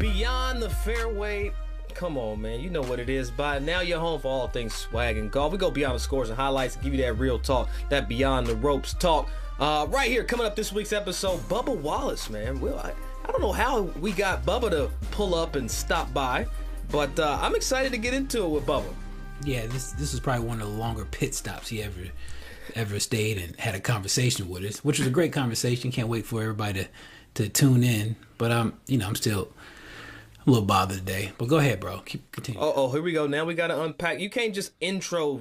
Beyond the Fairway. Come on, man. You know what it is. By now, you're home for all things swag and golf. We go beyond the scores and highlights and give you that real talk, that beyond the ropes talk. Right here, coming up this week's episode, Bubba Wallace, man. Well, I don't know how we got Bubba to pull up and stop by, but I'm excited to get into it with Bubba. Yeah, this was probably one of the longer pit stops he ever stayed and had a conversation with us, which was a great conversation. Can't wait for everybody to tune in. But I'm still a little bothered today. But go ahead, bro. Continue. Oh, here we go. Now we got to unpack. You can't just intro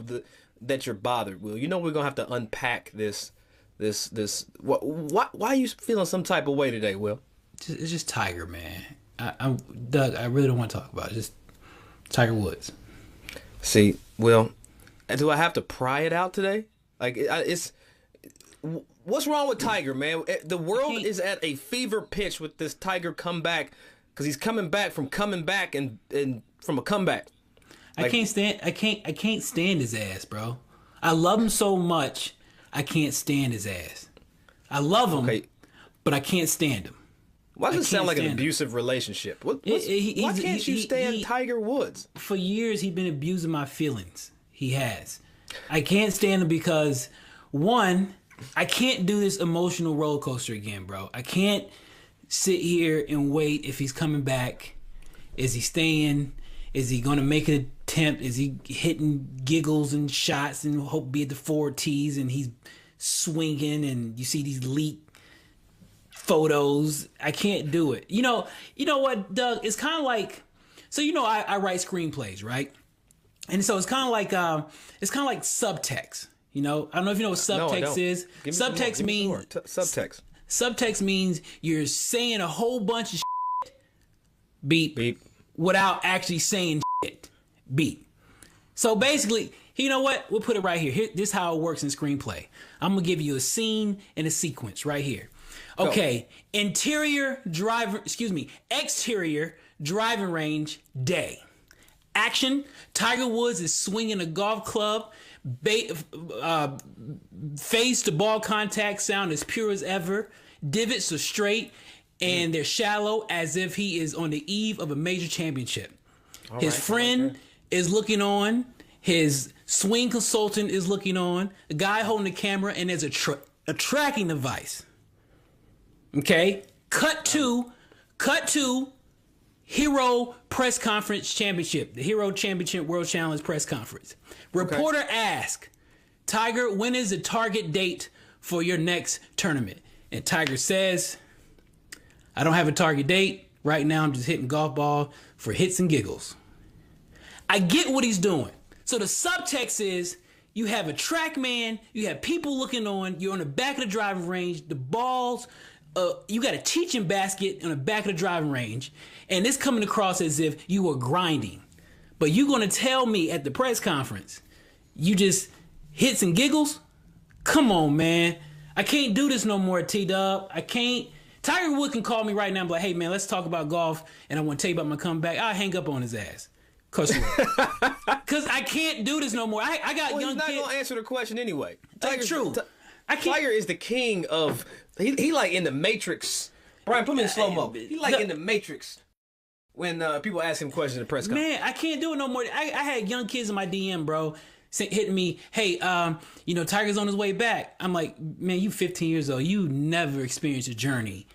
that you're bothered, Will. You know we're gonna have to unpack this. Why are you feeling some type of way today, Will? It's just Tiger, man. Doug, I really don't want to talk about it. Just Tiger Woods. See, Will, do I have to pry it out today? Like, it's what's wrong with Tiger, man? The world is at a fever pitch with this Tiger comeback because he's coming back from coming back and from a comeback. Like, I can't stand his ass, bro. I love him so much. I can't stand his ass. I love him, but I can't stand him. Why does it sound like an abusive relationship? Why can't you stand Tiger Woods? For years, he's been abusing my feelings. He has. I can't stand him because, one, I can't do this emotional roller coaster again, bro. I can't sit here and wait if he's coming back. Is he staying? Is he going to make an attempt? Is he hitting giggles and shots and hope be at the 4 tees and he's swinging and you see these leaked photos? I can't do it. You know what, Doug? It's kind of like, so I write screenplays, right? And so it's kind of like subtext. I don't know if you know what subtext is. Subtext means subtext means you're saying a whole bunch of shit, beep, without actually saying shit, beep. So basically, you know what? We'll put it right here. This is how it works in screenplay. I'm gonna give you a scene and a sequence right here. Okay, exterior driving range, day. Action, Tiger Woods is swinging a golf club. Face to ball contact sound as pure as ever. Divots are straight and they're shallow as if he is on the eve of a major championship. His friend is looking on. His swing consultant is looking on. The guy holding the camera, and there's a tracking device. Okay? Cut to Hero Press Conference Championship. The Hero Championship World Challenge Press Conference. Reporter asks, Tiger, when is the target date for your next tournament? And Tiger says, I don't have a target date. Right now, I'm just hitting golf ball for hits and giggles. I get what he's doing. So the subtext is, you have a track man, you have people looking on, you're on the back of the driving range, the balls, you got a teaching basket on the back of the driving range, and it's coming across as if you were grinding. But you going to tell me at the press conference, you just hits and giggles? Come on, man. I can't do this no more, T-Dub. I can't. Tiger Woods can call me right now and be like, hey, man, let's talk about golf, and I want to tell you about my comeback. I'll hang up on his ass. Because I can't do this no more. I got young kids. He's not going to answer the question anyway. That's true. Tiger is the king of... He like in the Matrix. Brian, put me in slow-mo. He like in the Matrix when people ask him questions in the press conference. Man, I can't do it no more. I had young kids in my DM, bro, hitting me, hey, Tiger's on his way back. I'm like, man, you 15 years old. You never experienced a journey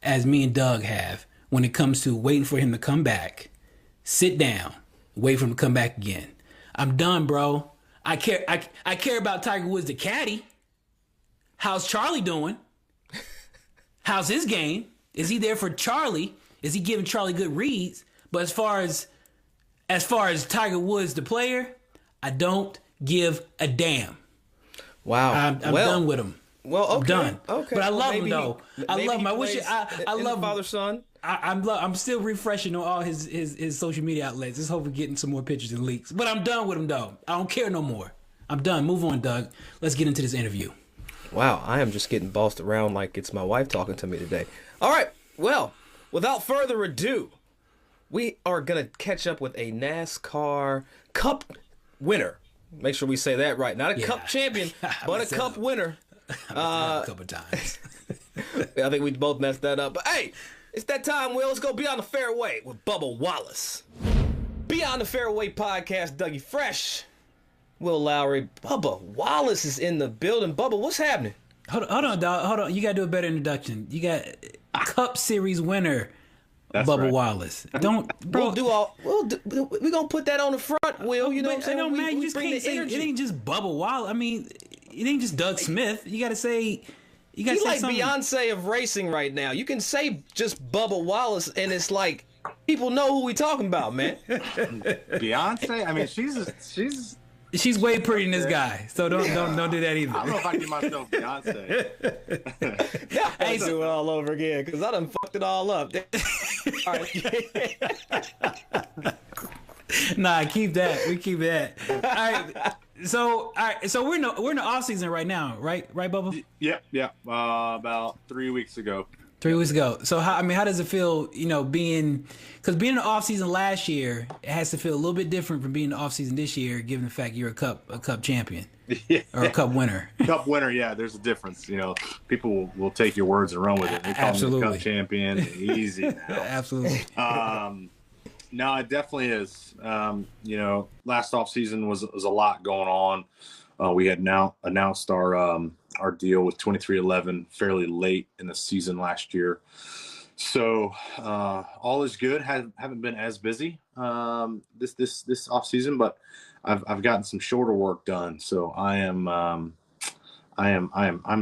as me and Doug have when it comes to waiting for him to come back, sit down, wait for him to come back again. I'm done, bro. I care about Tiger Woods, the caddy. How's Charlie doing? How's his game? Is he there for Charlie? Is he giving Charlie good reads? But as far as Tiger Woods, the player, I don't give a damn. Wow. I'm done with him. Well, okay. I'm done. Okay. But I love him though. I love him. I wish I love father son. I'm still refreshing on all his social media outlets. Just hope we're getting some more pictures and leaks. But I'm done with him though. I don't care no more. I'm done. Move on, Doug. Let's get into this interview. Wow, I am just getting bossed around like it's my wife talking to me today. All right, well, without further ado, we are going to catch up with a NASCAR Cup winner. Make sure we say that right. Not a Cup champion, but a Cup winner. A couple times. I think we both messed that up. But hey, It's that time, Will. Let's go Beyond the Fairway with Bubba Wallace. Beyond the Fairway podcast, Dougie Fresh, Will Lowery, Bubba Wallace is in the building. Bubba, what's happening? Hold on, dog. Hold on. You gotta do a better introduction. You got Cup Series winner, That's Bubba right. Wallace. Don't, bro. We're gonna put that on the front, Will. You know what I'm saying? It don't matter. You We just bring can't the say energy. it ain't just Bubba Wallace. I mean, it ain't just Doug Smith. You gotta say. You gotta He's say like something. Beyonce of racing right now. You can say just Bubba Wallace, and it's like people know who we talking about, man. Beyonce. I mean, She's way prettier than this guy, so don't do that either. I don't know if I give myself Beyonce. I do it all over again because I done fucked it all up. All right. Nah, keep that. We keep that. All right. So we're in the off season right now, right, Bubba? Yep. About 3 weeks ago. 3 weeks ago. So how does it feel? Being in the off season last year, it has to feel a little bit different from being in the off season this year, given the fact you're a cup champion or a cup winner. Cup winner, yeah. There's a difference. People will take your words and run with it. They call me the cup champion. Easy now. Absolutely. No, it definitely is. Last off season was a lot going on. We had now announced our deal with 2311 fairly late in the season last year. So all is good. Haven't been as busy this off season, but I've gotten some shorter work done. So I'm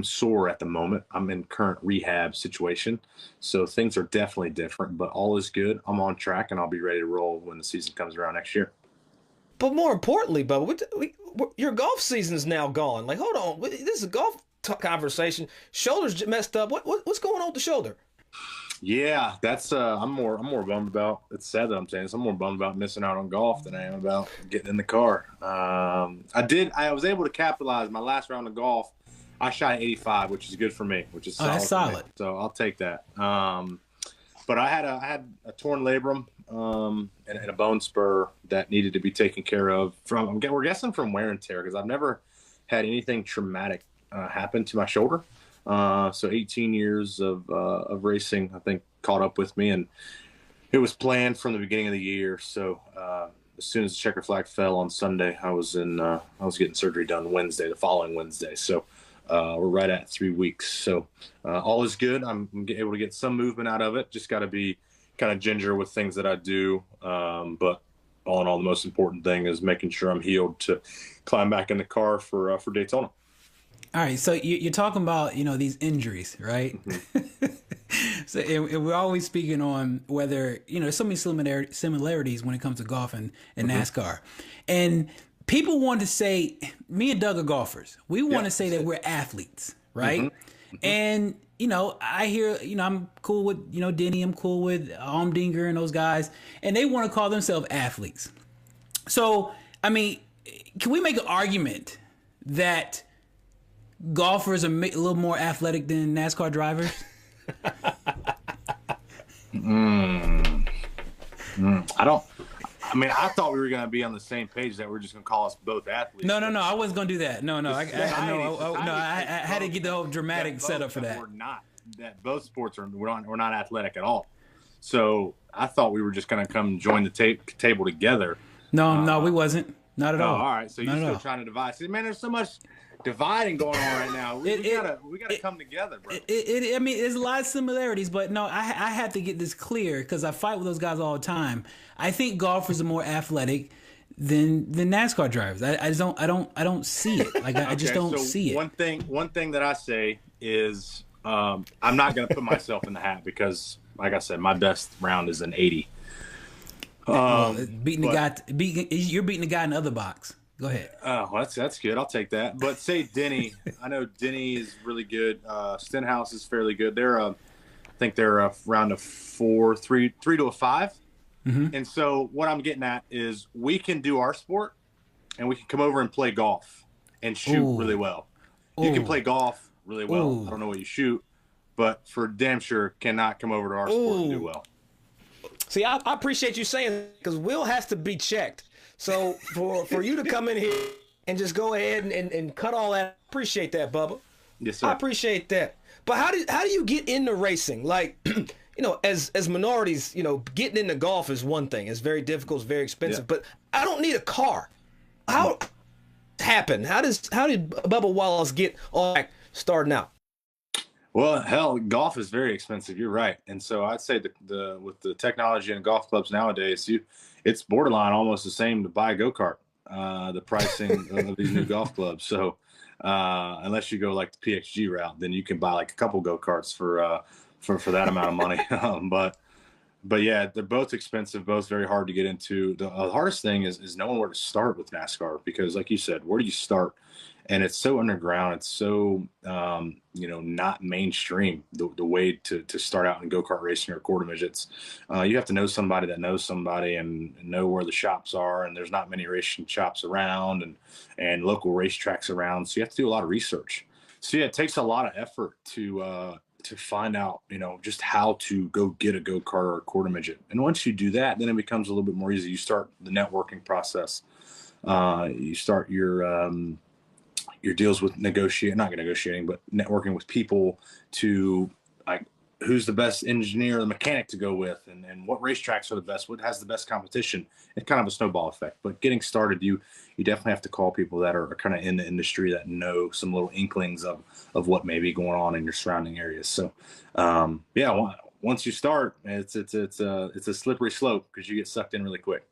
sore at the moment. I'm in current rehab situation. So things are definitely different, but all is good. I'm on track and I'll be ready to roll when the season comes around next year. But more importantly, Bubba, your golf season is now gone. Like, hold on, this is a golf conversation. Shoulder's messed up. What's going on with the shoulder? Yeah, that's I'm more bummed about. It's sad that I'm saying this. I'm more bummed about missing out on golf than I am about getting in the car. I was able to capitalize my last round of golf. I shot an 85, which is good for me, which is solid. That's solid. So I'll take that. But I had a torn labrum and a bone spur that needed to be taken care of. We're guessing from wear and tear because I've never had anything traumatic happen to my shoulder. So 18 years of racing, I think, caught up with me, and it was planned from the beginning of the year. So as soon as the checker flag fell on Sunday, I was getting surgery done the following Wednesday. So we're right at 3 weeks. So all is good. I'm able to get some movement out of it. Just got to be kind of ginger with things that I do. But all in all, the most important thing is making sure I'm healed to climb back in the car for Daytona. All right, so you're talking about these injuries, right? Mm-hmm. So and we're always speaking on whether there's so many similarities when it comes to golf and NASCAR, and people want to say, me and Doug are golfers. We want to say that we're athletes, right? Mm-hmm. And I hear I'm cool with Denny, I'm cool with Almdinger and those guys, and they want to call themselves athletes. So I mean, can we make an argument that golfers are a little more athletic than NASCAR drivers? I thought we were going to be on the same page that we're just going to call us both athletes. No, I wasn't going to do that. No, I had to get the whole dramatic setup for that. We're not. That both sports we're not athletic at all. So I thought we were just going to come join the table together. No, we wasn't. Not at all. All right. So you're still trying to divide. See, man, there's so much dividing going on right now. We gotta come together, bro. There's a lot of similarities, but no, I have to get this clear because I fight with those guys all the time. I think golfers are more athletic than NASCAR drivers. I don't see it. Like I just don't see it. One thing that I say is I'm not gonna put myself in the hat because, like I said, my best round is an 80. You're beating the guy in the other box. Go ahead. Oh, well, that's good. I'll take that. But say Denny. I know Denny is really good. Stenhouse is fairly good. I think they're around a 3 to a 5. Mm-hmm. And so what I'm getting at is we can do our sport and we can come over and play golf and shoot really well. You can play golf really well. I don't know what you shoot, but for damn sure cannot come over to our sport and do well. See, I appreciate you saying because Will has to be checked. So for you to come in here and just go ahead and cut all that, I appreciate that, Bubba. Yes, sir. I appreciate that. But how do you get into racing? Like, as minorities, getting into golf is one thing. It's very difficult. It's very expensive. But I don't need a car. How happened? How did Bubba Wallace get all that starting out? Well, hell, golf is very expensive. You're right. And so I'd say with the technology in golf clubs nowadays, it's borderline almost the same to buy a go-kart, the pricing of these new golf clubs. So unless you go like the PXG route, then you can buy like a couple go-karts for that amount of money. But yeah, they're both expensive, both very hard to get into. The hardest thing is knowing where to start with NASCAR, because like you said, where do you start? And it's so underground. It's so, not mainstream, the way to start out in go-kart racing or quarter midgets. You have to know somebody that knows somebody and know where the shops are. And there's not many racing shops around and local racetracks around. So you have to do a lot of research. So yeah, it takes a lot of effort to find out, just how to go get a go-kart or a quarter midget. And once you do that, then it becomes a little bit more easy. You start the networking process. You start your deals with not negotiating, but networking with people to like who's the best engineer or the mechanic to go with, and what racetracks are the best, what has the best competition. It's kind of a snowball effect. But getting started, you definitely have to call people that are kind of in the industry, that know some little inklings of what may be going on in your surrounding areas. So once you start, it's a slippery slope because you get sucked in really quick.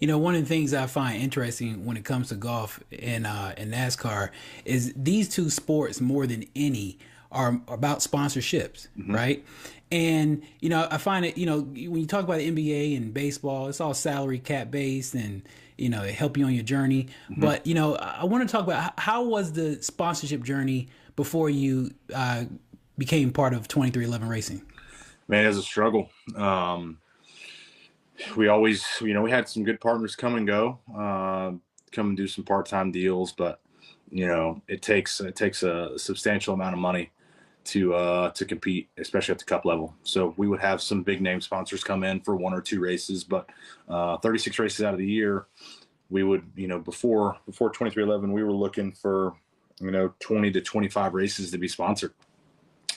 One of the things I find interesting when it comes to golf and NASCAR is these two sports, more than any, are about sponsorships, right? And, I find it, when you talk about the NBA and baseball, it's all salary cap based and, they help you on your journey. But, I want to talk about how was the sponsorship journey before you became part of 2311 Racing? Man, it was a struggle. We always, we had some good partners come and go, come and do some part-time deals, but it takes a substantial amount of money to compete, especially at the cup level. So we would have some big name sponsors come in for 1 or 2 races, but 36 races out of the year, we would, before 2311, we were looking for 20 to 25 races to be sponsored,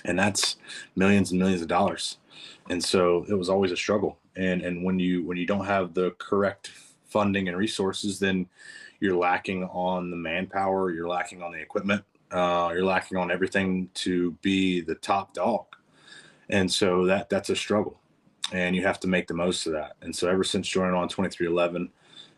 and that's millions and millions of dollars. And so it was always a struggle. And when you don't have the correct funding and resources, then you're lacking on the manpower, you're lacking on the equipment, you're lacking on everything to be the top dog. And so that's a struggle, and you have to make the most of that. And so ever since joining on 2311,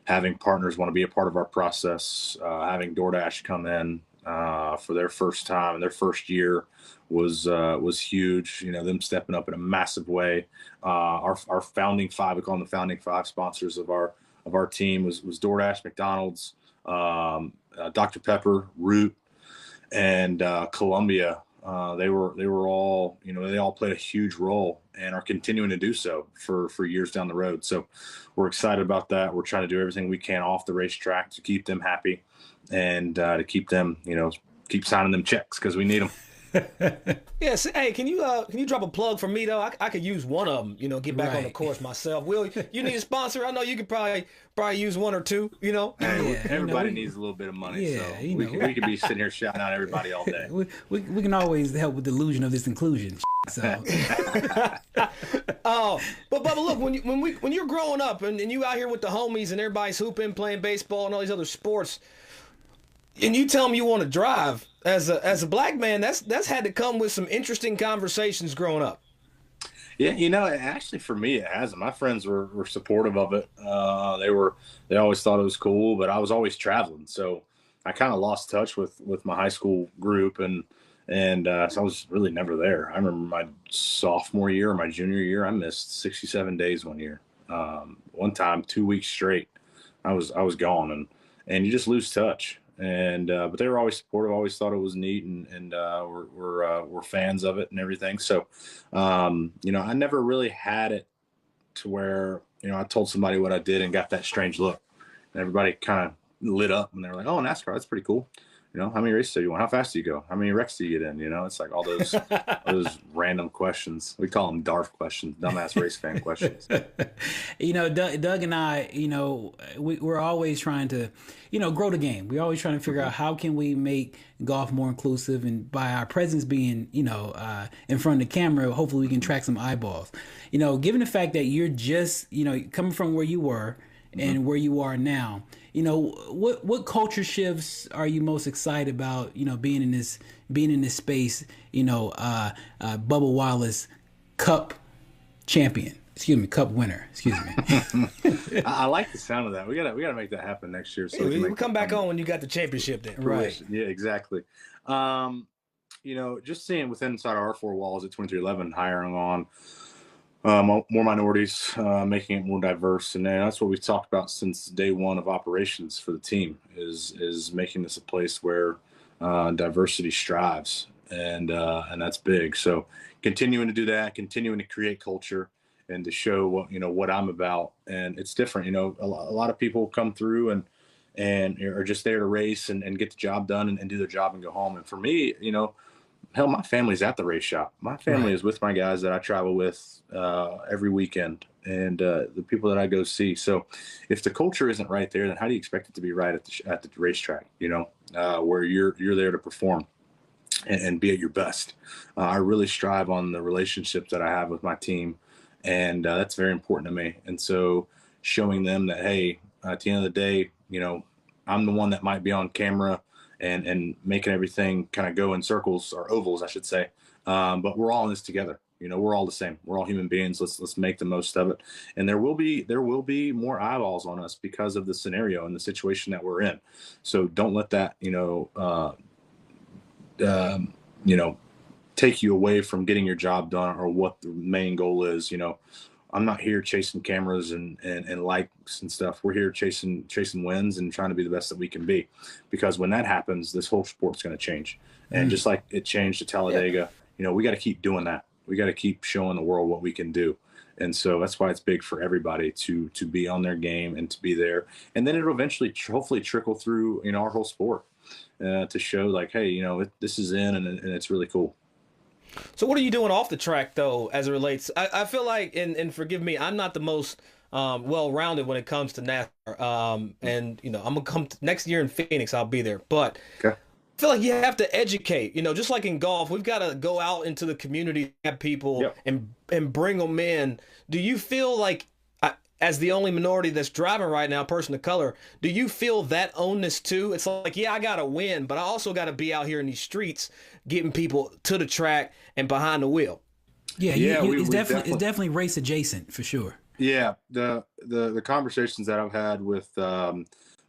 having partners want to be a part of our process, having DoorDash come in for their first time and their first year was huge. Them stepping up in a massive way. Our founding 5, we call them the founding 5 sponsors of our team was DoorDash, McDonald's, Dr. Pepper, Root, and Columbia. They were all, they all played a huge role and are continuing to do so for years down the road. So we're excited about that. We're trying to do everything we can off the racetrack to keep them happy and to keep them, keep signing them checks because we need them. Yes. Hey, can you drop a plug for me though? I could use one of them. Get back on the course myself. Will, you need a sponsor? I know you could probably use 1 or 2. Everybody needs a little bit of money. Yeah, so we could be sitting here shouting out everybody all day. We can always help with the illusion of this inclusion. So. Oh, but Bubba, look, when you're growing up and you out here with the homies and everybody's hooping, playing baseball and all these other sports, and you tell them you want to drive as a black man, that's had to come with some interesting conversations growing up. Yeah, actually for me it hasn't. My friends were supportive of it. They always thought it was cool, but I was always traveling, so I kind of lost touch with my high school group, and so I was really never there. I remember my sophomore year or my junior year, I missed 67 days one year. One time, 2 weeks straight, I was gone, and you just lose touch. And but they were always supportive. Always thought it was neat, and we're fans of it and everything. So, I never really had it to where I told somebody what I did and got that strange look, and everybody kind of lit up and they were like, "Oh, NASCAR, that's pretty cool." how many races do you want? How fast do you go? How many wrecks do you get in? It's like all those random questions. We call them DARF questions, dumbass race fan questions. Doug and I, we're always trying to, grow the game. We're always trying to figure out how can we make golf more inclusive, and by our presence being, in front of the camera, hopefully we can track some eyeballs. Given the fact that you're just, coming from where you were and where you are now, what culture shifts are you most excited about, being in this space, Bubba Wallace Cup champion, Cup winner, I like the sound of that. We gotta make that happen next year. So we'll come back on when you got the championship then. Right. Yeah, exactly. Just seeing within inside our 4 walls at 2311, hiring on more minorities, making it more diverse, and that's what we've talked about since day one of operations for the team. Is making this a place where diversity strives, and that's big. So continuing to do that, continuing to create culture, and to show what I'm about, and it's different. A lot of people come through and are just there to race and get the job done and do their job and go home. And for me, hell, my family's at the race shop. My family is with my guys that I travel with every weekend, and the people that I go see. So if the culture isn't right there, then how do you expect it to be right at the racetrack, where you're there to perform and be at your best? I really strive on the relationships that I have with my team, and that's very important to me. And so showing them that, hey, at the end of the day, I'm the one that might be on camera and making everything kind of go in circles, or ovals, I should say. But we're all in this together. We're all the same. We're all human beings. Let's make the most of it. And there will be more eyeballs on us because of the scenario and the situation that we're in. So don't let that, take you away from getting your job done or what the main goal is. I'm not here chasing cameras and likes and stuff. We're here chasing wins and trying to be the best that we can be, because when that happens, this whole sport's going to change. And just like it changed at Talladega, we got to keep doing that. We got to keep showing the world what we can do. And so that's why it's big for everybody to be on their game and to be there. And then it'll eventually hopefully trickle through, our whole sport to show like, hey, this is in and it's really cool. So what are you doing off the track, though, as it relates? I feel like, and forgive me, I'm not the most well-rounded when it comes to NASCAR. And, I'm going to come next year in Phoenix. I'll be there. But okay. I feel like you have to educate. Just like in golf, we've got to go out into the community, have people, and bring them in. Do you feel like, as the only minority that's driving right now, person of color, do you feel that onus too? It's like, yeah, I got to win, but I also got to be out here in these streets getting people to the track and behind the wheel. Yeah, it's definitely race adjacent for sure. Yeah, the conversations that I've had with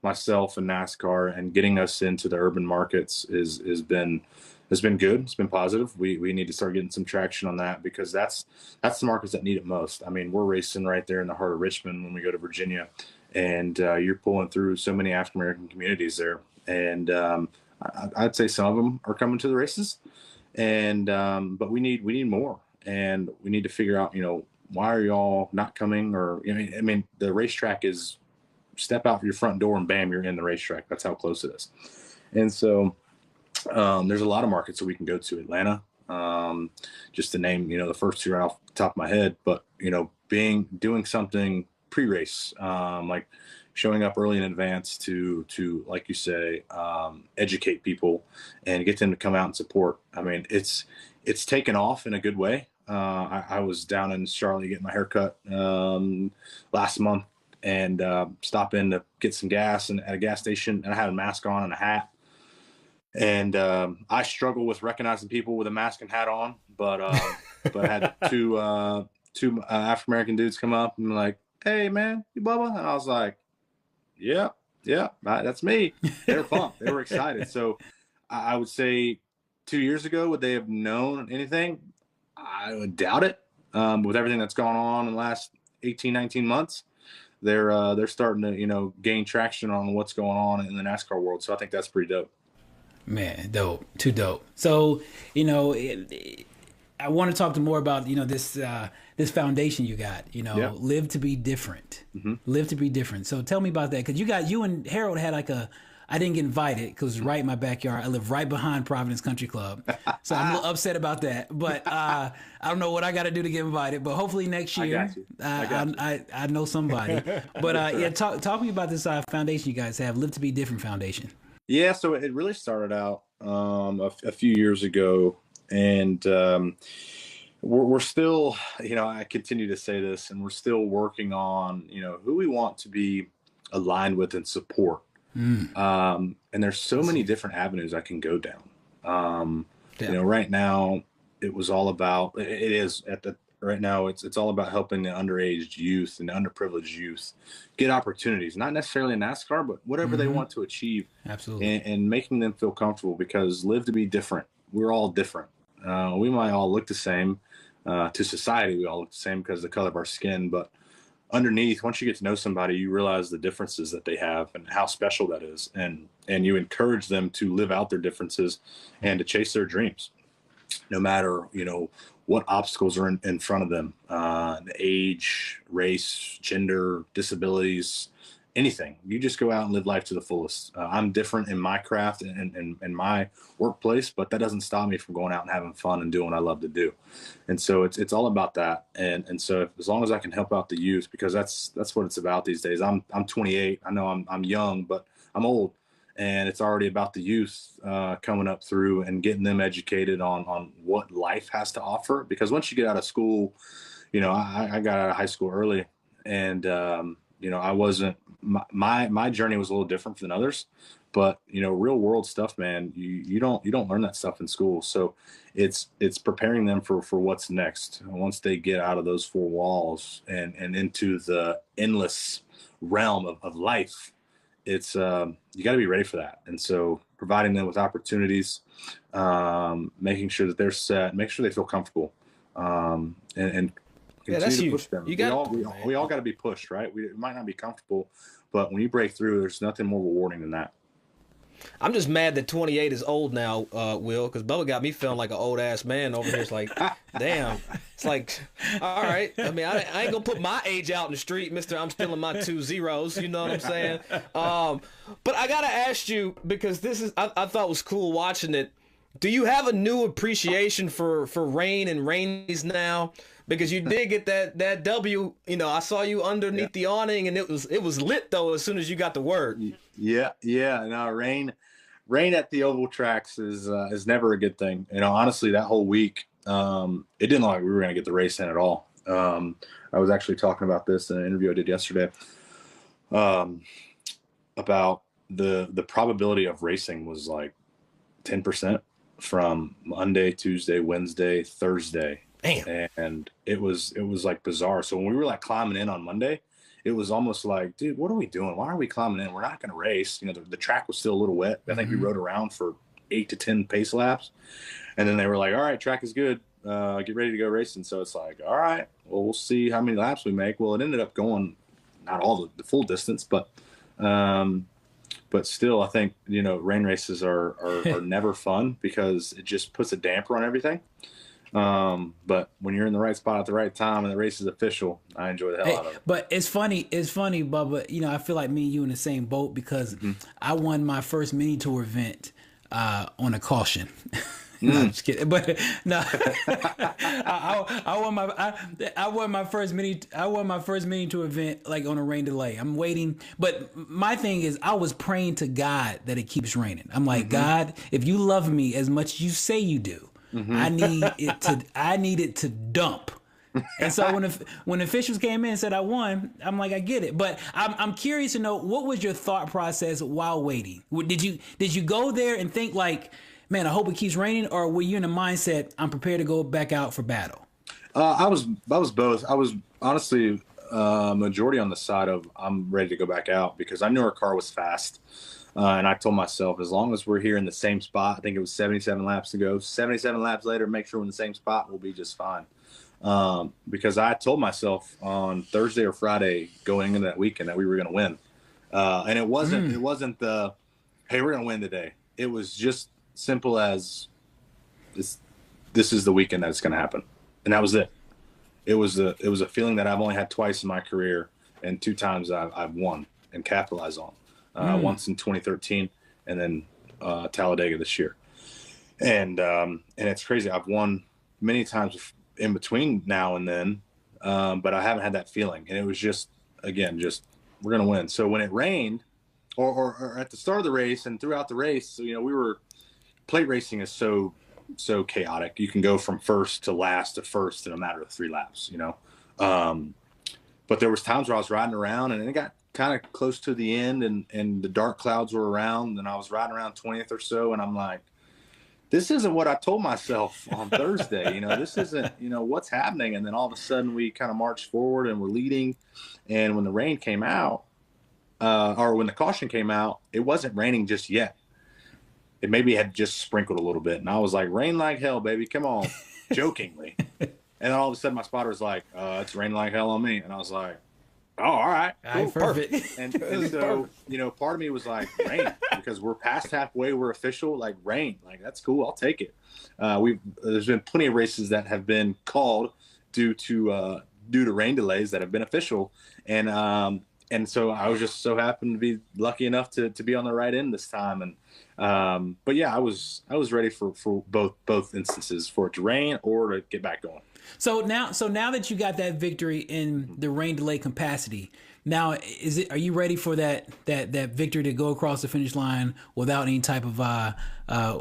myself and NASCAR and getting us into the urban markets has been good. It's been positive. We need to start getting some traction on that, because that's the markets that need it most. I mean, we're racing right there in the heart of Richmond when we go to Virginia, and you're pulling through so many African American communities there. And I'd say some of them are coming to the races, and but we need more, and we need to figure out, why are y'all not coming? Or I mean, the racetrack is step out your front door and bam, you're in the racetrack. That's how close it is. And so there's a lot of markets that we can go to. Atlanta, just to name, the first 2 right off the top of my head, but, doing something pre-race, like showing up early in advance to, like you say, educate people and get them to come out and support. I mean, it's taken off in a good way. I was down in Charlotte getting my hair cut last month, and stop in to get some gas at a gas station, and I had a mask on and a hat. And I struggle with recognizing people with a mask and hat on, but I had two African American dudes come up and like, "Hey man, you Bubba?" And I was like, "Yeah, that's me." They were pumped. They were excited. So I would say 2 years ago, would they have known anything? I would doubt it. With everything that's gone on in the last 18, 19 months, they're starting to gain traction on what's going on in the NASCAR world. So I think that's pretty dope. Man, dope. Too dope. So, I want to talk more about, this foundation you got, Live to be different. Mm-hmm. Live to be different. So tell me about that. Cause you and Harold had like a I didn't get invited because it was right in my backyard. I live right behind Providence Country Club. So I'm a little upset about that. But I don't know what I got to do to get invited. But hopefully next year, I know somebody. But yeah, talk to me about this foundation you guys have, Live to Be Different Foundation. Yeah, so it really started out a few years ago. And we're still, I continue to say this, and we're still working on, who we want to be aligned with and support. And there's so many different avenues I can go down. Right now it was all about, right now it's all about helping the underage youth and the underprivileged youth get opportunities, not necessarily in NASCAR, but whatever they want to achieve. Absolutely. And making them feel comfortable, because Live to Be Different. We're all different. We might all look the same. To society, we all look the same because of the color of our skin, but underneath, once you get to know somebody, you realize the differences that they have and how special that is. And you encourage them to live out their differences and to chase their dreams, no matter, what obstacles are in front of them, age, race, gender, disabilities, anything. You just go out and live life to the fullest. I'm different in my craft and my workplace, but that doesn't stop me from going out and having fun and doing what I love to do. And so it's all about that. And so as long as I can help out the youth, because that's what it's about these days. I'm 28. I know I'm young, but I'm old, and it's already about the youth coming up through and getting them educated on what life has to offer. Because once you get out of school, I got out of high school early, and I wasn't, my journey was a little different than others, but real world stuff, man, you don't learn that stuff in school. So it's preparing them for what's next. Once they get out of those four walls and into the endless realm of life, it's, you got to be ready for that. And so providing them with opportunities, making sure that they're set, make sure they feel comfortable, and that's to huge. push them. We all got to be pushed, right? We might not be comfortable, but when you break through, there's nothing more rewarding than that. I'm just mad that 28 is old now, Will, because Bubba got me feeling like an old ass man over here. It's like, damn. It's like, all right. I mean, I ain't gonna put my age out in the street, Mister. I'm still in my 2 zeros. You know what I'm saying? But I gotta ask you, because this is I thought was cool watching it. Do you have a new appreciation for rain and rainies now? Because you did get that W. I saw you underneath the awning, and it was lit though as soon as you got the word. Yeah. No, rain at the oval tracks is never a good thing. Honestly, that whole week, it didn't look like we were going to get the race in at all. I was actually talking about this in an interview I did yesterday, about the probability of racing was like 10% from Monday, Tuesday, Wednesday, Thursday. Damn. And it was like bizarre. So when we were like climbing in on Monday, it was almost like, dude, what are we doing? Why are we climbing in? We're not going to race. The track was still a little wet. I think we rode around for 8 to 10 pace laps. And then they were like, all right, track is good. Get ready to go racing. So it's like, all right, well, we'll see how many laps we make. Well, it ended up going not all the full distance, but still, I think, rain races are never fun because it just puts a damper on everything. But when you're in the right spot at the right time and the race is official, I enjoy the hell out of it. But it's funny, Bubba. I feel like me and you in the same boat because I won my first mini tour event on a caution. No, I'm just kidding. But no, I won my first mini tour event like on a rain delay. I'm waiting, but my thing is I was praying to God that it keeps raining. I'm like, God, if you love me as much as you say you do, I need it to dump. And so when the officials came in and said I won, I'm like, I get it. But I'm curious to know, what was your thought process while waiting? Did you go there and think like, man, I hope it keeps raining, or were you in the mindset, I'm prepared to go back out for battle? I was both. I was honestly majority on the side of I'm ready to go back out because I knew our car was fast. And I told myself, as long as we're here in the same spot, I think it was 77 laps to go, 77 laps later, make sure we're in the same spot, we'll be just fine. Because I told myself on Thursday or Friday going into that weekend that we were going to win. And it wasn't the, hey, we're going to win today. It was just simple as this is the weekend that it's going to happen. And that was it. It was a feeling that I've only had twice in my career, and 2 times I've won and capitalized on. Once in 2013 and then Talladega this year. And it's crazy. I've won many times in between now and then, but I haven't had that feeling. And it was just we're going to win. So when it rained, or at the start of the race and throughout the race, plate racing is so chaotic. You can go from first to last to first in a matter of 3 laps, but there was times where I was riding around and it got kind of close to the end and the dark clouds were around and I was riding around 20th or so. And I'm like, this isn't what I told myself on Thursday. This isn't, what's happening. And then all of a sudden we kind of marched forward and we're leading. And when the rain came out, or when the caution came out, it wasn't raining just yet. It maybe had just sprinkled a little bit. And I was like, rain like hell, baby. Come on. Jokingly. And then all of a sudden my spotter was like, it's raining like hell on me. And I was like, oh, all right. Cool, perfect. And so, part of me was like, rain, because we're past halfway. We're official, like rain. Like, that's cool. I'll take it. There's been plenty of races that have been called due to rain delays that have been official. And so I was just so happened to be lucky enough to be on the right end this time. And but yeah, I was ready for both instances, for it to rain or to get back going. So now that you got that victory in the rain delay capacity, now are you ready for that victory to go across the finish line without any type of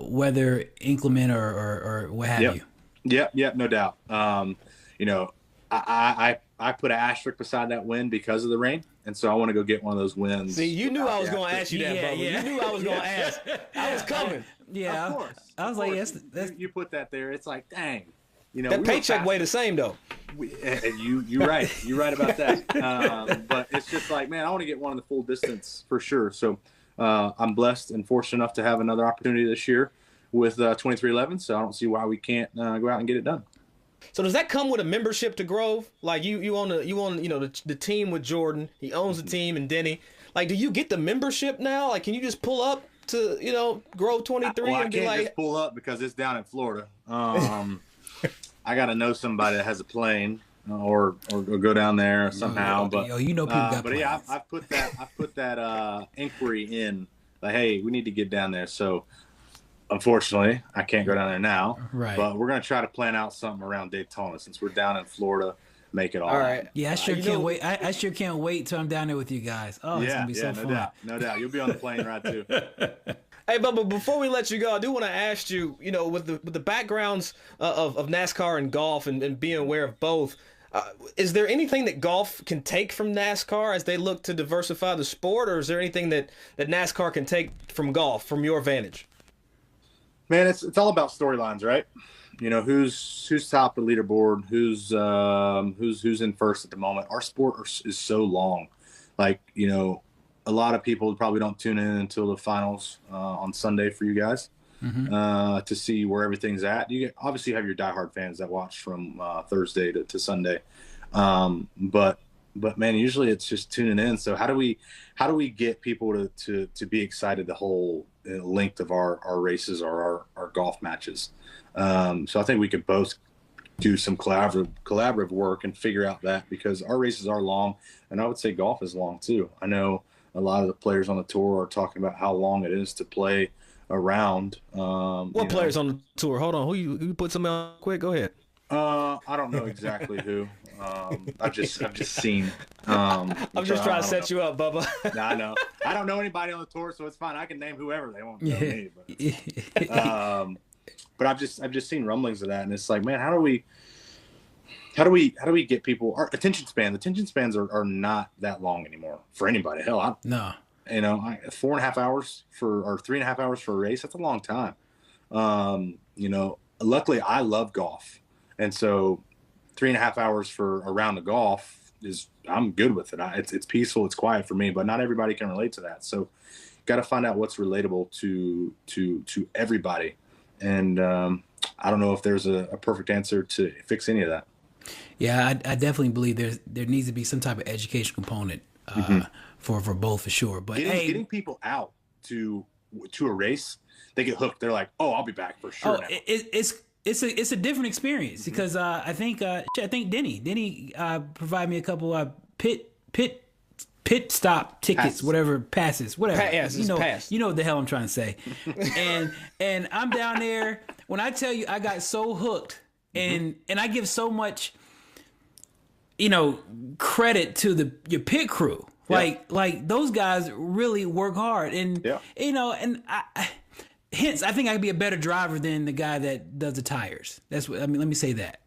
weather inclement or what have you? Yep, no doubt. I put an asterisk beside that win because of the rain, and so I want to go get one of those wins. See, you knew I was going to ask you that, Bubba. Yeah. You knew I was going to ask. I was coming. Yeah, of course. I was like, yes, you put that there. It's like, dang. That paycheck way the same though. You're right. You're right about that. But it's just like, man, I want to get one in the full distance for sure. So I'm blessed and fortunate enough to have another opportunity this year with 2311. So I don't see why we can't go out and get it done. So does that come with a membership to Grove? Like you own the team with Jordan. He owns the team and Denny. Like, do you get the membership now? Like, can you just pull up to Grove 23 and be like? I can't just pull up because it's down in Florida. I got to know somebody that has a plane or go down there somehow. But people got but yeah, I've put that inquiry in. Like, hey, we need to get down there. So unfortunately, I can't go down there now. Right. But we're gonna try to plan out something around Daytona since we're down in Florida. Make it all right. Yeah, I sure can't wait. I sure can't wait till I'm down there with you guys. Oh, it's gonna be so fun. No doubt. You'll be on the plane ride too. Hey, Bubba, before we let you go, I do want to ask you, with the backgrounds of NASCAR and golf and being aware of both, is there anything that golf can take from NASCAR as they look to diversify the sport, or is there anything that NASCAR can take from golf, from your vantage? Man, it's all about storylines, right? Who's top of the leaderboard, who's in first at the moment. Our sport is so long, like a lot of people probably don't tune in until the finals on Sunday for you guys to see where everything's at. You obviously have your diehard fans that watch from Thursday to Sunday, but man, usually it's just tuning in. So how do we get people to be excited the whole length of our races or our golf matches? So I think we could both do some collaborative work and figure out that, because our races are long, and I would say golf is long too. I know a lot of the players on the tour are talking about how long it is to play around. What players on the tour? Hold on, who you put something on quick? Go ahead. I don't know exactly who. I've just seen. I'm just trying to set you up, Bubba. Nah, I know. I don't know anybody on the tour, so it's fine. I can name whoever. They won't know me. But I've just seen rumblings of that, and it's like, man, how do we get people? Our attention spans are not that long anymore for anybody. Hell, no. 4.5 hours or 3.5 hours for a race, that's a long time. Luckily I love golf. And so 3.5 hours for a round of golf I'm good with it. It's peaceful, it's quiet for me, but not everybody can relate to that. So got to find out what's relatable to everybody. And I don't know if there's a perfect answer to fix any of that. Yeah, I definitely believe there needs to be some type of education component for both, for sure. But getting people out to a race, they get hooked. They're like, "Oh, I'll be back for sure." Now. It's a different experience because I think Denny provided me a couple pit pit stop tickets, whatever, passes, whatever. Pass. You know what the hell I'm trying to say. and I'm down there. When I tell you, I got so hooked, and I give so much, credit to your pit crew. Like those guys really work hard, and and hence I think I could be a better driver than the guy that does the tires. That's what I mean. Let me say that,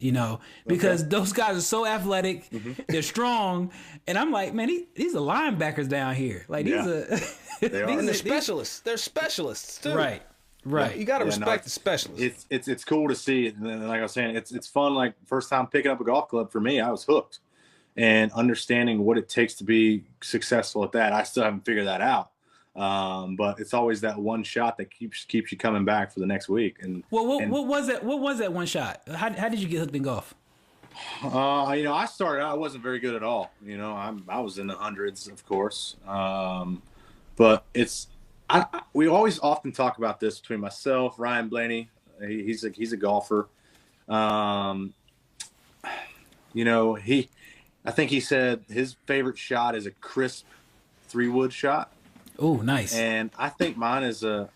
because those guys are so athletic, they're strong, and I'm like, man, these are linebackers down here. Like these are, they're specialists. They're specialists too. Right. Yeah, you got to respect the specialists. It's cool to see, and like I was saying, it's fun. Like first time picking up a golf club for me, I was hooked, and understanding what it takes to be successful at that. I still haven't figured that out. But it's always that one shot that keeps you coming back for the next week. And what was that? What was that one shot? How did you get hooked in golf? I started out, I wasn't very good at all. I was in the hundreds, of course. But we always often talk about this between myself, Ryan Blaney. He's a golfer. I think he said his favorite shot is a crisp 3-wood shot. Oh, nice. And I think mine is a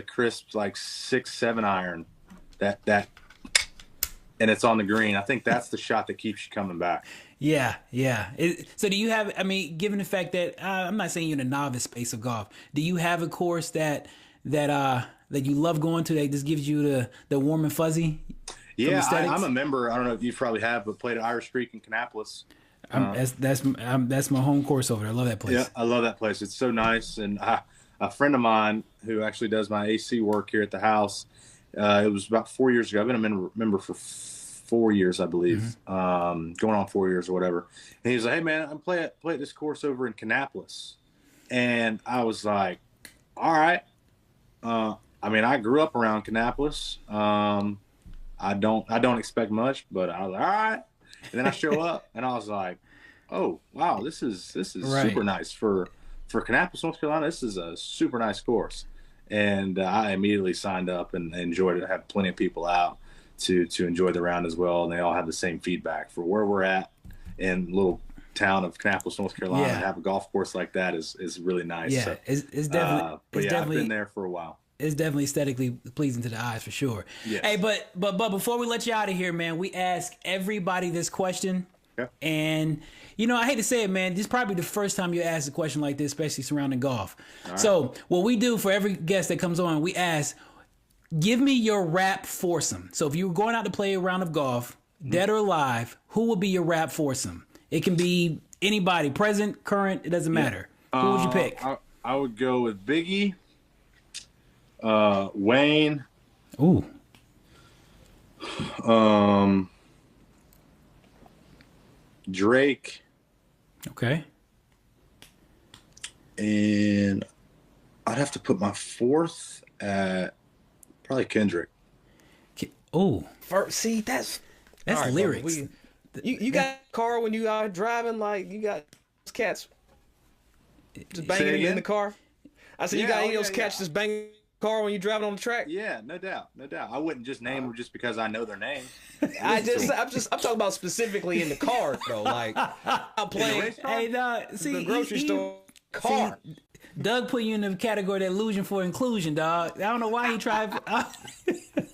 crisp like 6-7 iron that and it's on the green. I think that's the shot that keeps you coming back. Yeah. So do you have, given the fact that I'm not saying you're in a novice space of golf, do you have a course that you love going to that just gives you the warm and fuzzy? Yeah, I'm a member. I don't know if you probably have, but played at Irish Creek in Kannapolis. That's my home course over there. I love that place. Yeah, I love that place. It's so nice. And a friend of mine who actually does my AC work here at the house, it was about 4 years ago. I've been a member for 4 years, I believe, going on 4 years or whatever. And he was like, "Hey man, I'm play at this course over in Kannapolis," and I was like, "All right." I grew up around Kannapolis. I don't expect much, but I was like, all right. And then I show up and I was like, oh wow, this is right. Super nice for Kannapolis, North Carolina. This is a super nice course. And I immediately signed up and enjoyed it. I had plenty of people out to enjoy the round as well. And they all have the same feedback for where we're at in little town of Kannapolis, North Carolina. To have a golf course like that is really nice. Yeah, so, it's definitely. I've been there for a while. It's definitely aesthetically pleasing to the eyes for sure. Yes. Hey, but before we let you out of here, man, we ask everybody this question. Yeah. And, I hate to say it, man, this is probably the first time you ask a question like this, especially surrounding golf. Right. So what we do for every guest that comes on, we ask, give me your rap foursome. So if you were going out to play a round of golf, dead or alive, who would be your rap foursome? It can be anybody, present, current, it doesn't matter. Who would you pick? I would go with Biggie. Wayne. Ooh. Drake. Okay. And I'd have to put my fourth at probably Kendrick. Oh. See, that's right, lyrics. You got a car when you are driving, like you got cats just banging in the car. I said you got any of those cats just banging car when you're driving on the track? Yeah, no doubt. I wouldn't just name them just because I know their names. I'm talking about specifically in the car though. Like I'm playing. Hey, the grocery store car. See, Doug put you in the category that illusion for inclusion, dog. I don't know why he tried.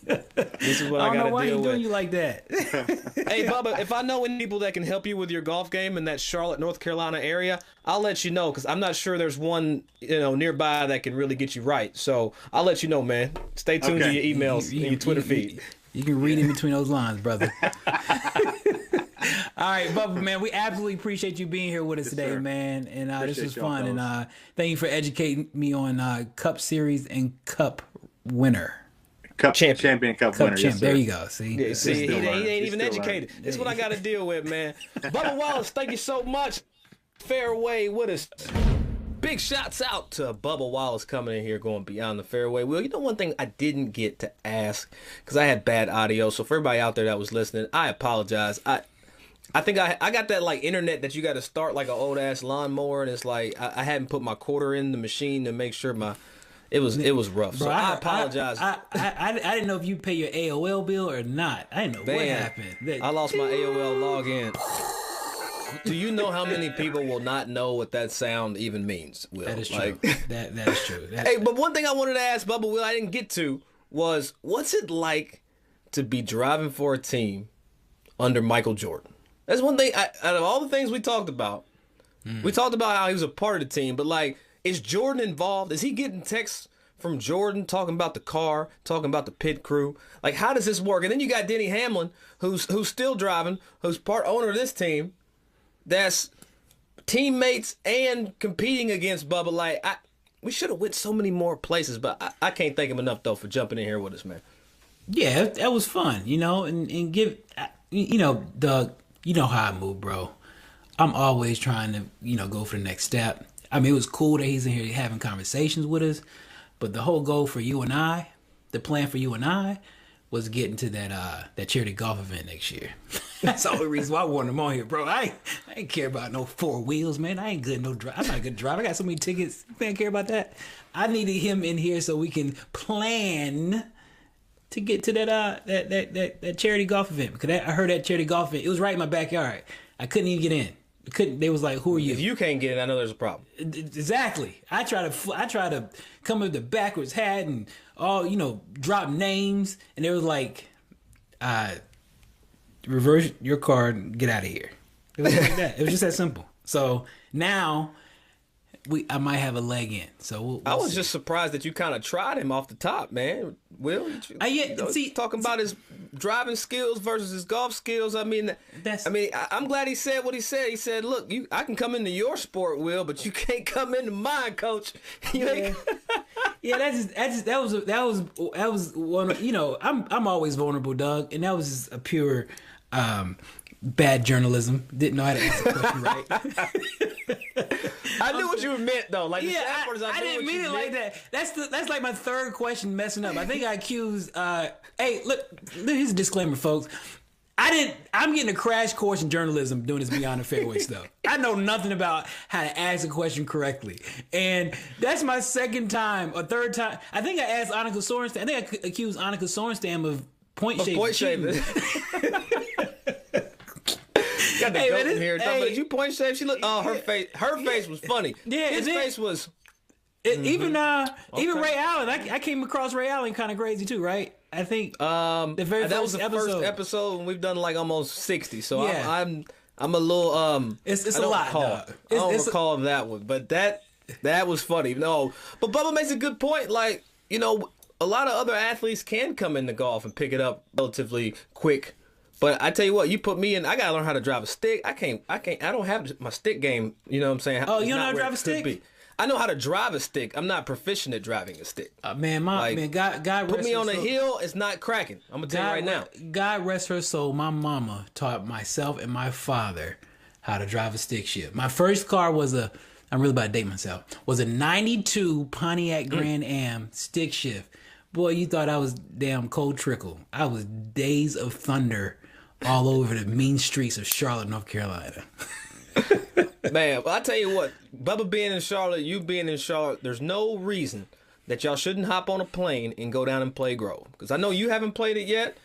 This is what I don't know gotta why deal he with. doing you like that. Hey, Bubba, if I know any people that can help you with your golf game in that Charlotte, North Carolina area, I'll let you know because I'm not sure there's one nearby that can really get you right. So I'll let you know, man. Stay tuned to your emails and your Twitter feed. You can read in between those lines, brother. All right, Bubba, man, we absolutely appreciate you being here with us today, sir. man. And this was y'all, fun. And thank you for educating me on Cup Series and Cup winner. Champion Cup winner. Yes, there you go. See, Yeah, see, he ain't even still educated. This is what I got to deal with, man. Bubba Wallace, thank you so much. Fairway with us. Big shouts out to Bubba Wallace coming in here going beyond the fairway. Well, one thing I didn't get to ask because I had bad audio. So for everybody out there that was listening, I apologize. I think I got that like internet that you got to start like an old ass lawnmower, and it's like I hadn't put my quarter in the machine to make sure it was rough. Bro, so I apologize. I didn't know if you pay your AOL bill or not. I didn't know what happened. I lost my AOL login. Do you know how many people will not know what that sound even means, Will? That is true. That is true. Hey, but one thing I wanted to ask Bubba, Will, I didn't get to, was what's it like to be driving for a team under Michael Jordan? That's one thing, out of all the things we talked about, we talked about how he was a part of the team, but like, is Jordan involved? Is he getting texts from Jordan talking about the car, talking about the pit crew? Like, how does this work? And then you got Denny Hamlin, who's still driving, who's part owner of this team, that's teammates and competing against Bubba. Like, we should have went so many more places, but I can't thank him enough, though, for jumping in here with us, man. Yeah, that was fun, and give, Doug, you know how I move, bro. I'm always trying to, go for the next step. I mean, it was cool that he's in here having conversations with us, but the whole goal for you and I, the plan for you and I, was getting to that charity golf event next year. That's the only reason why I wanted him on here, bro. I ain't care about no four wheels, man. I ain't good no drive. I'm not a good driver. I got so many tickets. You ain't care about that. I needed him in here so we can plan to get to that charity golf event, because I heard that charity golf event. It was right in my backyard. I couldn't even get in. They was like, "Who are you?" If you can't get in, I know there's a problem. Exactly. I try to come with the backwards hat and drop names, and they was like, "Reverse your card and get out of here." It was like that. It was just that simple. So now I might have a leg in. So we'll I was see. just surprised that you kind of tried him off the top, man. Will, talking about his driving skills versus his golf skills. I mean, I'm glad he said what he said. He said, "Look, I can come into your sport, Will, but you can't come into mine, Coach." Yeah, that was one. I'm always vulnerable, Doug, and that was just a pure bad journalism. Didn't know how to answer the question right. I knew what you meant, though. Like, yeah, I didn't mean it like that. That's like my third question messing up. I think I accused. Hey, look, here's a disclaimer, folks. I'm getting a crash course in journalism doing this Beyond the Fairway stuff. I know nothing about how to ask a question correctly, and that's my second time or third time. I think I asked Annika Sorenstam. I think I accused Annika Sorenstam of point shaving. Got the goat in here. Did you point shave? She looked. Oh, her face was funny. Yeah, his face was. Even Ray Allen. I came across Ray Allen kind of crazy too, right? I think the very that was the first episode, and we've done like almost 60. So yeah. I'm a little It's a lot. I don't recall that one, but that was funny. No, but Bubba makes a good point. Like, a lot of other athletes can come into golf and pick it up relatively quick. But I tell you what, you put me in, I gotta learn how to drive a stick. I don't have my stick game, you know what I'm saying? Oh, you don't know how to drive a stick? I know how to drive a stick. I'm not proficient at driving a stick. God put me on a hill, it's not cracking. I'm gonna tell you right now. God rest her soul, my mama taught myself and my father how to drive a stick shift. My first car was I'm really about to date myself, was a 92 Pontiac Grand Am stick shift. Boy, you thought I was damn Cold Trickle. I was Days of Thunder all over the mean streets of Charlotte, North Carolina. Man, well, I tell you what, Bubba being in Charlotte, you being in Charlotte, there's no reason that y'all shouldn't hop on a plane and go down and play Grove. Because I know you haven't played it yet.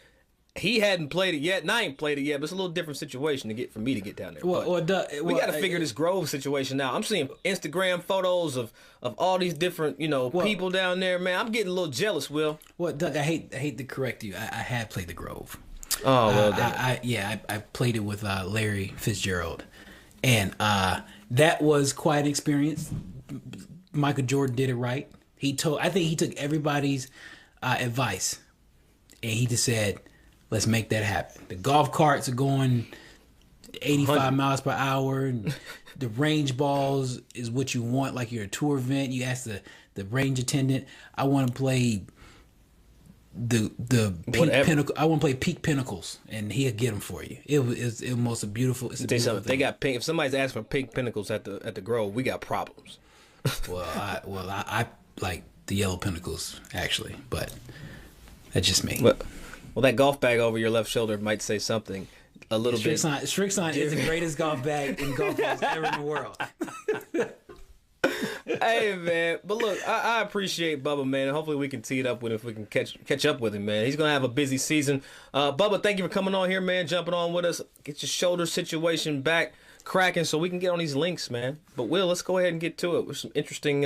He hadn't played it yet, and I ain't played it yet, but it's a little different situation for me to get down there. We got to figure this Grove situation out. I'm seeing Instagram photos of all these different, people down there, man. I'm getting a little jealous, Will. Well, Doug, I hate to correct you. I had played the Grove. Oh, well, I played it with Larry Fitzgerald, and that was quite an experience. Michael Jordan did it right. I think he took everybody's advice, and he just said, "Let's make that happen." The golf carts are going 85 miles per hour, and the range balls is what you want, like you're a tour event. You ask the range attendant, "I want to play the peak pinnacle. I want to play peak pinnacles," and he'll get them for you. It was most a beautiful. It's a beautiful thing. They got pink. If somebody's asking for pink pinnacles at the Grove, we got problems. I like the yellow pinnacles actually, but that's just me. Well, that golf bag over your left shoulder might say something a little bit. Strixon is the greatest golf bag in golf balls ever in the world. Hey, Hey, man. But look, I appreciate Bubba, man. And hopefully we can tee it up with him if we can catch up with him, man. He's going to have a busy season. Bubba, thank you for coming on here, man, jumping on with us. Get your shoulder situation back cracking so we can get on these links, man. But, Will, let's go ahead and get to it with some interesting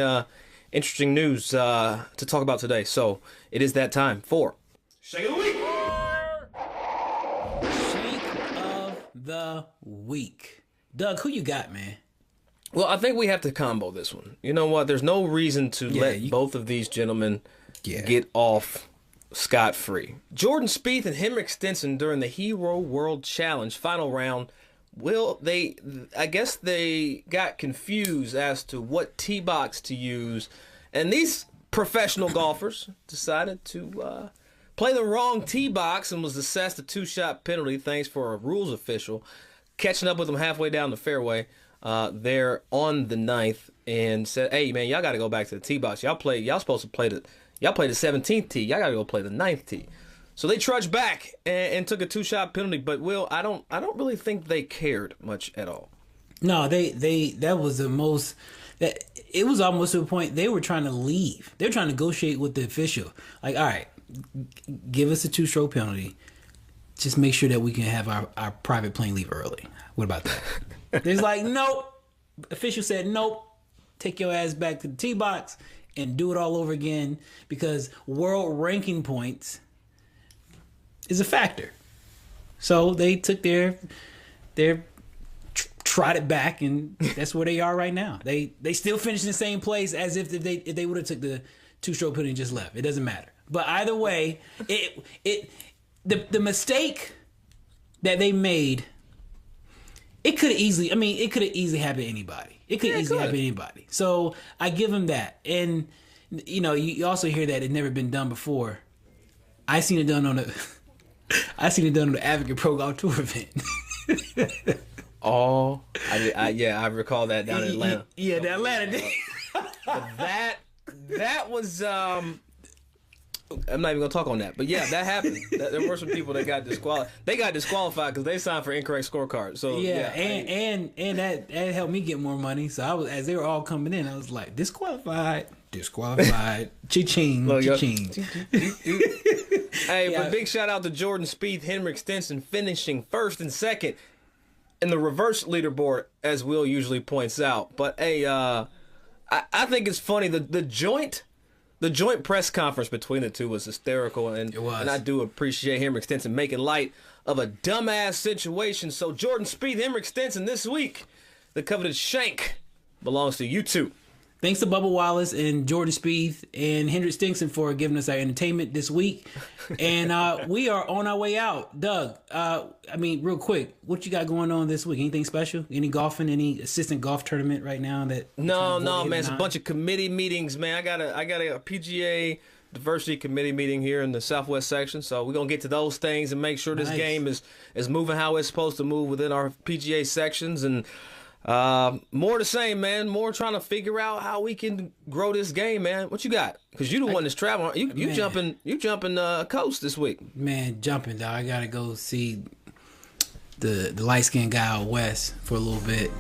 news to talk about today. So it is that time for Shake of the Week. Shake of the Week. Doug, who you got, man? Well, I think we have to combo this one. You know what? There's no reason to let both of these gentlemen get off scot-free. Jordan Spieth and Henrik Stenson during the Hero World Challenge final round. I guess they got confused as to what tee box to use, and these professional golfers decided to play the wrong tee box and was assessed a 2-shot penalty thanks for a rules official catching up with them halfway down the fairway. There on the 9th and said, "Hey man, y'all got to go back to the tee box. Y'all supposed to play the 17th tee. Y'all got to go play the 9th tee." So they trudged back and took a 2-shot penalty. But Will, I don't really think they cared much at all. No, that was the most. That it was almost to a point they were trying to leave. They were trying to negotiate with the official. Like, all right, give us a 2-stroke penalty. Just make sure that we can have our private plane leave early. What about that? It's like, nope. Official said, nope. Take your ass back to the tee box and do it all over again because world ranking points is a factor. So they took their trotted back, and that's where they are right now. They still finished in the same place as if they would have took the 2-stroke penalty and just left. It doesn't matter. But either way, the mistake that they made. It could have easily happened to anybody. It could easily happen to anybody. So I give him that. And, you also hear that it's never been done before. I seen it done on the Advocate Pro Golf Tour event. I recall that down in Atlanta. Yeah, the Atlanta. That was I'm not even gonna talk on that, but yeah, that happened. There were some people that got disqualified. They got disqualified because they signed for incorrect scorecard. So and that helped me get more money. So I was, as they were all coming in, I was like, disqualified, cha-ching, cha-ching. Hey, but big shout out to Jordan Spieth, Henrik Stenson finishing first and second in the reverse leaderboard, as Will usually points out. But hey, I think it's funny the joint press conference between the two was hysterical, and it was. And I do appreciate Henrik Stenson making light of a dumbass situation. So Jordan Spieth, Henrik Stenson this week, the coveted shank belongs to you two. Thanks to Bubba Wallace and Jordan Spieth and Henrik Stenson for giving us our entertainment this week. And we are on our way out. Doug, real quick, what you got going on this week? Anything special? Any golfing? Any assistant golf tournament right now? No, man. It's a bunch of committee meetings, man. I got a PGA diversity committee meeting here in the Southwest section. So we're going to get to those things and make sure this game is moving how it's supposed to move within our PGA sections. And more the same, man. More trying to figure out how we can grow this game, man. What you got? Because you the one that's traveling. You jumping coast this week. Man, jumping, dog. I gotta go see the light skinned guy out west for a little bit.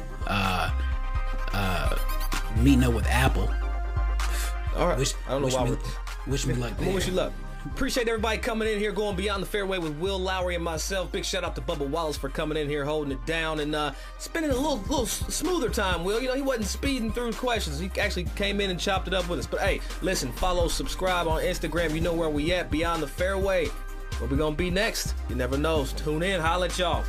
Meeting up with Apple. All right. I don't know why. Wish me luck. I'm gonna wish you luck. Appreciate everybody coming in here, going beyond the fairway with Will Lowery and myself. Big shout out to Bubba Wallace for coming in here, holding it down, and spending a little smoother time, Will. He wasn't speeding through questions. He actually came in and chopped it up with us. But hey, listen, follow, subscribe on Instagram. You know where we at, Beyond the Fairway. Where we gonna be next? You never know. Tune in. Holla at y'all.